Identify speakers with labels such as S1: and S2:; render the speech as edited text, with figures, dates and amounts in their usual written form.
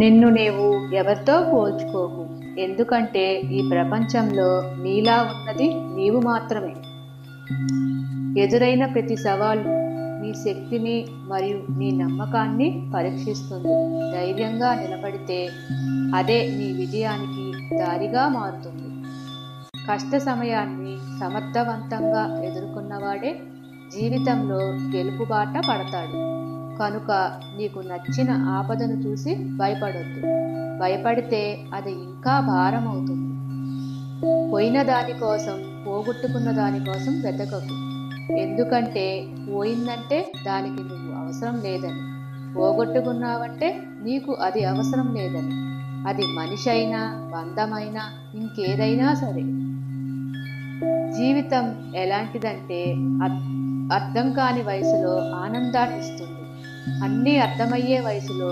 S1: నిన్ను నీవు ఎవరితో పోల్చుకోకు, ఎందుకంటే ఈ ప్రపంచంలో నీలా ఉన్నది నీవు మాత్రమే. ఎదురైన ప్రతి సవాలు నీ శక్తిని మరియు నీ నమ్మకాన్ని పరీక్షిస్తుంది. ధైర్యంగా నిలబడితే అదే నీ విజయానికి దారిగా మారుతుంది. కష్ట సమయాన్ని సమర్థవంతంగా ఎదుర్కొన్నవాడే జీవితంలో గెలుపుబాట పడతాడు. కనుక నీకు నచ్చిన ఆపదను చూసి భయపడొద్దు. భయపడితే అది ఇంకా భారం అవుతుంది. పోయిన దానికోసం, పోగొట్టుకున్న దానికోసం వెతకకు. ఎందుకంటే పోయిందంటే దానికి నువ్వు అవసరం లేదని, పోగొట్టుకున్నావంటే నీకు అది అవసరం లేదని. అది మనిషి అయినా, బంధమైనా, ఇంకేదైనా సరే. జీవితం ఎలాంటిదంటే అర్థం కాని వయసులో ఆనందాన్ని ఇస్తుంది. అన్నీ అర్థమయ్యే వయసులో